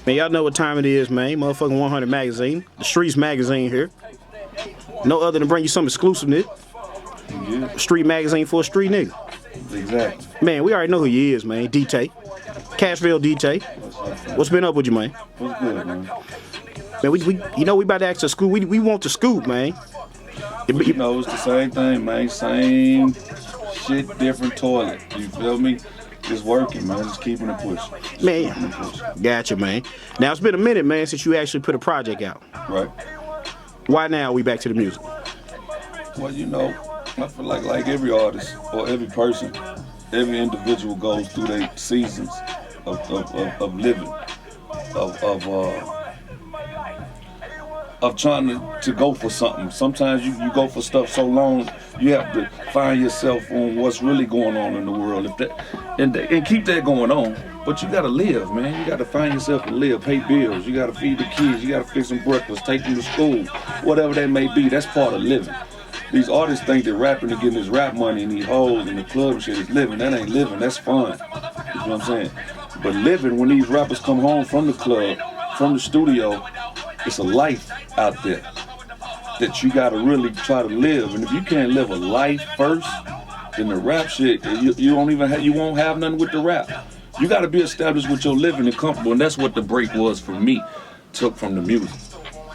Man, y'all know what time it is, man. Motherfucking 100 magazine. The Streets magazine here. No other than bring you some exclusiveness. Yeah. Street magazine for a street nigga. Exactly. Man, we already know who he is, man. Dtay. Cashville Dtay. What's been up with you, man? What's good, man? Man, we about to ask the scoop. We want the scoop, man. You know, it's the same thing, man. Same shit, different toilet. You feel me? Just working, man. Just keeping it pushing. Man, gotcha, man. Now, it's been a minute, man, since you actually put a project out. Right. Why now are we back to the music? Well, you know, I feel like every artist or every person, every individual goes through their seasons of living, of trying to go for something. Sometimes you go for stuff so long, you have to find yourself on what's really going on in the world. And keep that going on. But you gotta live, man. You gotta find yourself and live, pay bills. You gotta feed the kids. You gotta fix them breakfast, take them to school, whatever that may be. That's part of living. These artists think that rapping and getting this rap money and these hoes and the club and shit is living. That ain't living. That's fun. You know what I'm saying? But living, when these rappers come home from the club, from the studio, it's a life out there that you gotta really try to live. And if you can't live a life first, then the rap shit, you won't have nothing with the rap. You gotta be established with your living and comfortable, and that's what the break was for me. Took from the music.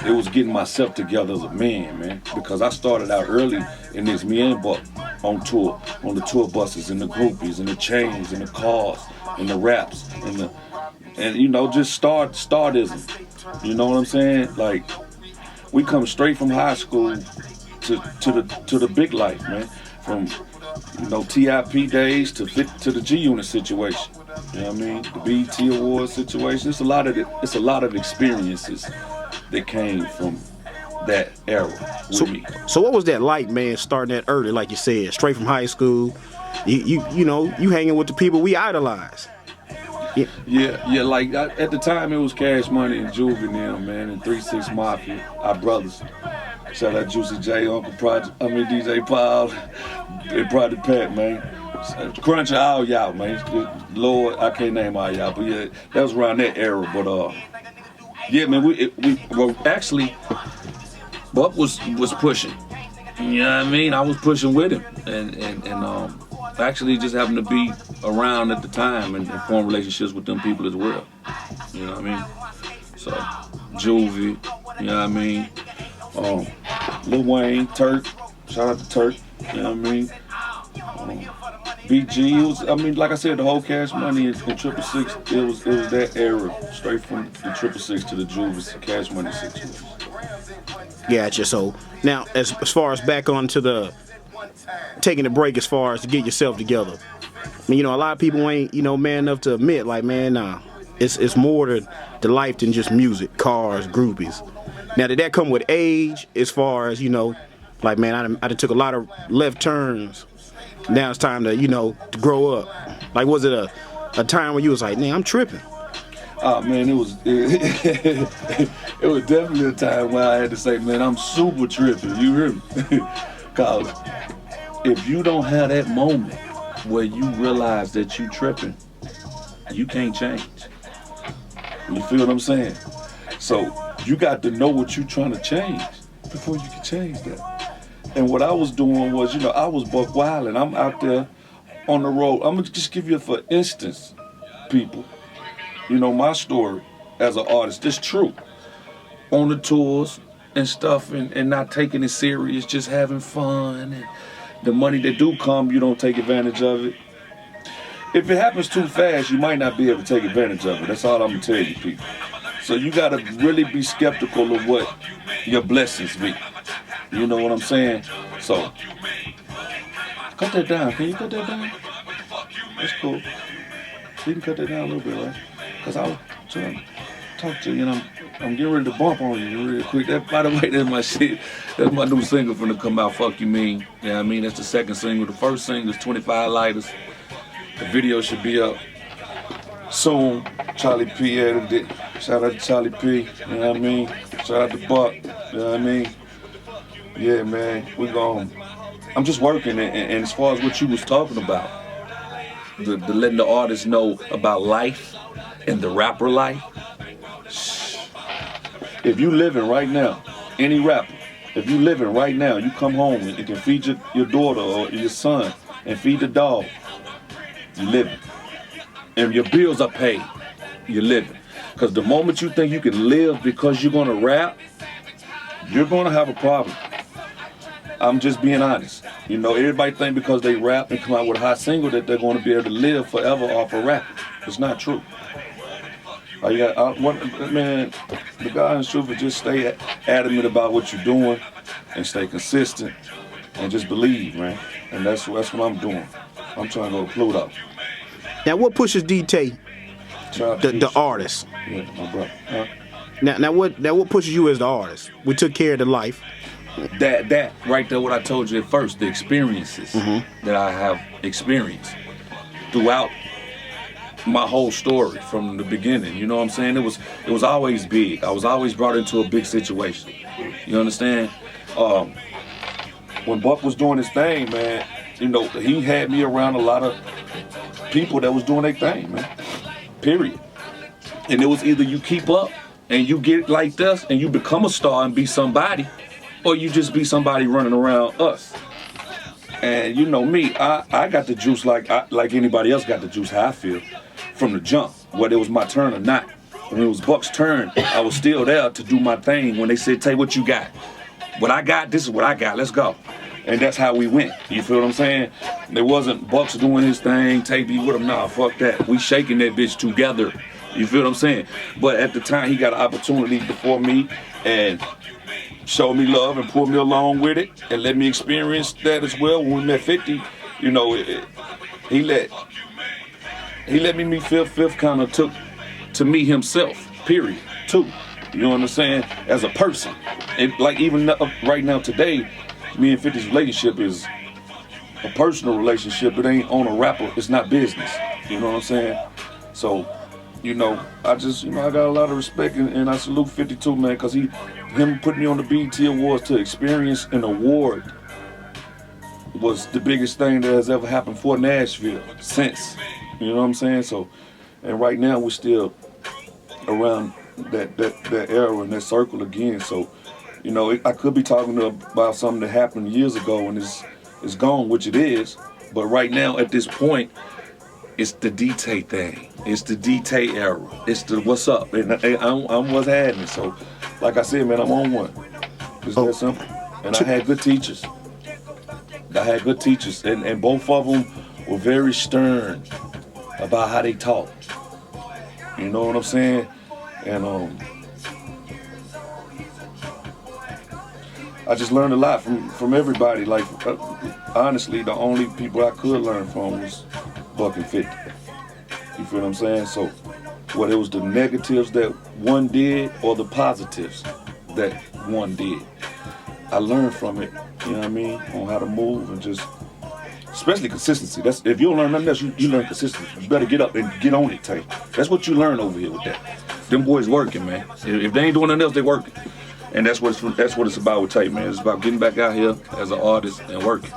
It was getting myself together as a man, because I started out early in this me and Buck on tour, on the tour buses and the groupies and the chains and the cars and the raps and you know, just startism. You know what I'm saying? Like, we come straight from high school to the big life, man. From, you know, TIP days to the G Unit situation. You know what I mean? The BET Awards situation. It's a lot of experiences that came from that era with me. So what was that like, man, starting that early, like you said, straight from high school? You know, you hanging with the people we idolize. Yeah, like at the time it was Cash Money and Juvenile, man, and 3-6 Mafia, our brothers. Shout out Juicy J, Uncle Project, DJ Paul, and Project Pat, man. Crunch all y'all, man. Lord, I can't name all y'all, but yeah, that was around that era. But yeah, man, well, actually, Buck was pushing. You know what I mean? I was pushing with him, and actually just happened to be around at the time and form relationships with them people as well. You know what I mean? So, Juvie, you know what I mean? Lil Wayne, Turk, shout out to Turk, you know what I mean? BG, it was, I mean, like I said, the whole Cash Money and 666, it was that era, straight from the 666 to the Juvie Cash Money situation. Gotcha. So now, as far as back on to the taking a break, as far as to get yourself together. I mean, you know, a lot of people ain't, you know, man enough to admit, like, man, nah, it's more to life than just music, cars, groupies. Now, did that come with age? As far as, you know, like, man, I done took a lot of left turns. Now it's time to, you know, to grow up. Like, was it a time when you was like, man, I'm tripping? Oh man, it was definitely a time where I had to say, man, I'm super tripping. You hear me? Cause if you don't have that moment where you realize that you tripping, you can't change. You feel what I'm saying? So you got to know what you're trying to change before you can change that. And what I was doing was, you know, I was buck wild and I'm out there on the road. I'm gonna just give you for instance, people. You know, my story as an artist, it's true. On the tours and stuff and not taking it serious, just having fun. And the money that do come, you don't take advantage of it. If it happens too fast, you might not be able to take advantage of it. That's all I'm gonna tell you, people. So you gotta really be skeptical of what your blessings be. You know what I'm saying? So, cut that down. Can you cut that down? That's cool. You can cut that down a little bit, right? Because I was trying to talk to you, and I'm getting ready to bump on you real quick. That, by the way, that's my shit. That's my new single finna come out, Fuck You Mean. Yeah, I mean, that's the second single. The first single is 25 Lighters. The video should be up soon. Charlie P edited it. Shout out to Charlie P, you know what I mean? Shout out to Buck, you know what I mean? Yeah, man, I'm just working, and as far as what you was talking about, the letting the artists know about life and the rapper life, If you living right now, any rapper, if you living right now, you come home and you can feed your daughter or your son and feed the dog, you living. And your bills are paid, you living. Because the moment you think you can live because you're gonna rap, you're gonna have a problem. I'm just being honest. You know, everybody think because they rap and come out with a hot single that they're gonna be able to live forever off of rap. It's not true. Man, the guy in truth just stay adamant about what you're doing and stay consistent and just believe, man. And that's what I'm doing. I'm trying to go to Pluto. Now, what pushes Dtay, the artist? Yeah, my brother. Huh? Now what pushes you as the artist? We took care of the life. That right there, what I told you at first, the experiences that I have experienced throughout my whole story from the beginning. You know what I'm saying? It was always big. I was always brought into a big situation. You understand? When Buck was doing his thing, man, you know, he had me around a lot of people that was doing their thing, man. Period. And it was either you keep up and you get like this and you become a star and be somebody, or you just be somebody running around us. And you know me, I got the juice like anybody else got the juice, how I feel, from the jump, whether it was my turn or not. When it was Buck's turn, I was still there to do my thing. When they said, "Tay, what you got?" What I got, this is what I got, let's go. And that's how we went, you feel what I'm saying? There wasn't Buck's doing his thing, Tay be with him, nah, fuck that. We shaking that bitch together, you feel what I'm saying? But at the time, he got an opportunity before me and showed me love and pulled me along with it and let me experience that as well. When we met 50, you know, he let me meet Fifth kind of took to me himself, period, too. You know what I'm saying? As a person. And like even right now today, me and 50's relationship is a personal relationship. It ain't on a rapper. It's not business. You know what I'm saying? So, you know, I got a lot of respect and I salute 52, man, because him putting me on the BET Awards to experience an award was the biggest thing that has ever happened for Nashville since. You know what I'm saying? So, and right now we're still around that era and that circle again. So, you know, I could be talking about something that happened years ago and it's gone, which it is. But right now, at this point, it's the Dtay thing. It's the Dtay era. It's the what's up. And I'm what's happening. So, like I said, man, I'm on one. It's that simple. And I had good teachers. And both of them were very stern about how they taught. You know what I'm saying? And I just learned a lot from everybody. Like, honestly, the only people I could learn from was Buck and 50. You feel what I'm saying? So, whether it was the negatives that one did or the positives that one did, I learned from it, you know what I mean, on how to move and just, especially consistency. That's if you don't learn nothing else, you learn consistency. You better get up and get on it, Tay. That's what you learn over here with that. Them boys working, man. If they ain't doing nothing else, they working. And that's what it's about with Tay, man. It's about getting back out here as an artist and working.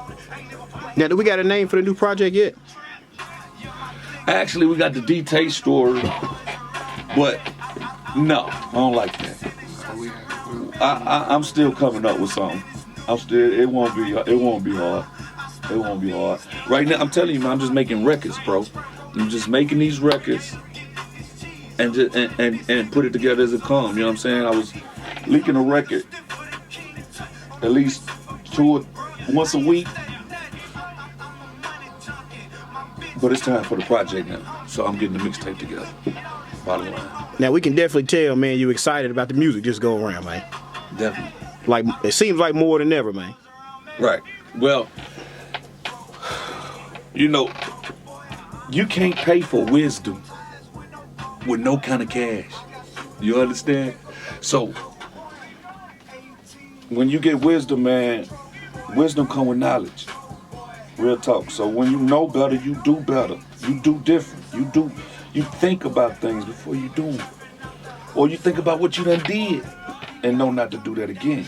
Now, do we got a name for the new project yet? Actually, we got the Dtay story, but no, I don't like that. I'm still coming up with something. It won't be hard. It won't be hard. Right now, I'm telling you, man, I'm just making records, bro. I'm just making these records and put it together as it comes. You know what I'm saying? I was leaking a record at least once a week. But it's time for the project now. So I'm getting the mixtape together. Bottom line. Now, we can definitely tell, man, you excited about the music this go around, man. Definitely. Like, it seems like more than ever, man. Right. Well, you know, you can't pay for wisdom with no kind of cash. You understand? So, when you get wisdom, man, wisdom comes with knowledge. Real talk. So when you know better, you do better. You do different. You think about things before you do them. Or you think about what you done did and know not to do that again.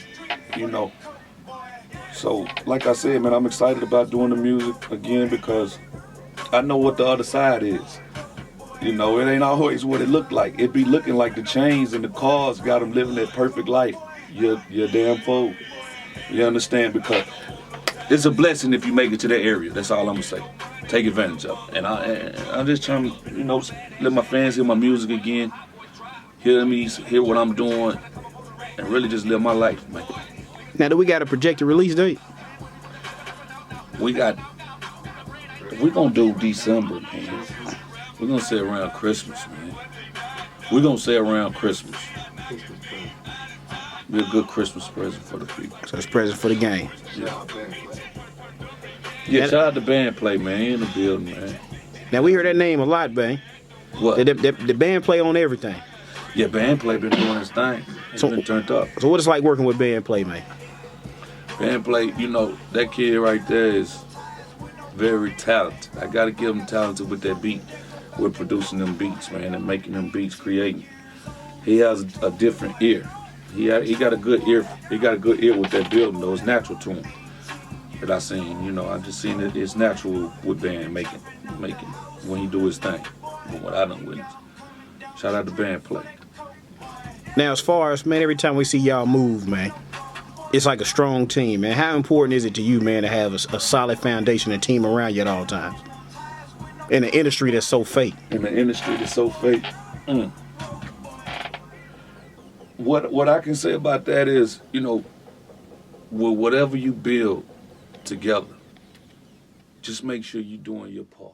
You know. So, like I said, man, I'm excited about doing the music again because I know what the other side is. You know, it ain't always what it looked like. It be looking like the chains and the cars got them living that perfect life. You're damn fool. You understand? Because it's a blessing if you make it to that area. That's all I'm gonna say. Take advantage of it. And I'm just trying to, you know, let my fans hear my music again, hear me, hear what I'm doing, and really just live my life, man. Now, do we got a projected release date? We're gonna do December, man. We're gonna say around Christmas, man. We're gonna say around Christmas. Be a good Christmas present for the people. So it's present for the game. Yeah, shout out to Band Play, man. He in the building, man. Now, we hear that name a lot, Bang. What? The Band Play on everything. Yeah, Band Play been doing his thing. He's been turned up. So what it's like working with Band Play, man? Band Play, you know, that kid right there is very talented. I gotta give him talented with that beat. We're producing them beats, man, and making them beats, creating. He has a different ear. He got a good ear. He got a good ear with that building, though. It's natural to him. That I seen, you know, I just seen it. It's natural with Band making when he do his thing. From what I done witnessed. Shout out to Band Play. Now, as far as, man, every time we see y'all move, man, it's like a strong team, man. How important is it to you, man, to have a solid foundation and team around you at all times? In an industry that's so fake. What I can say about that is, you know, with whatever you build together, just make sure you're doing your part.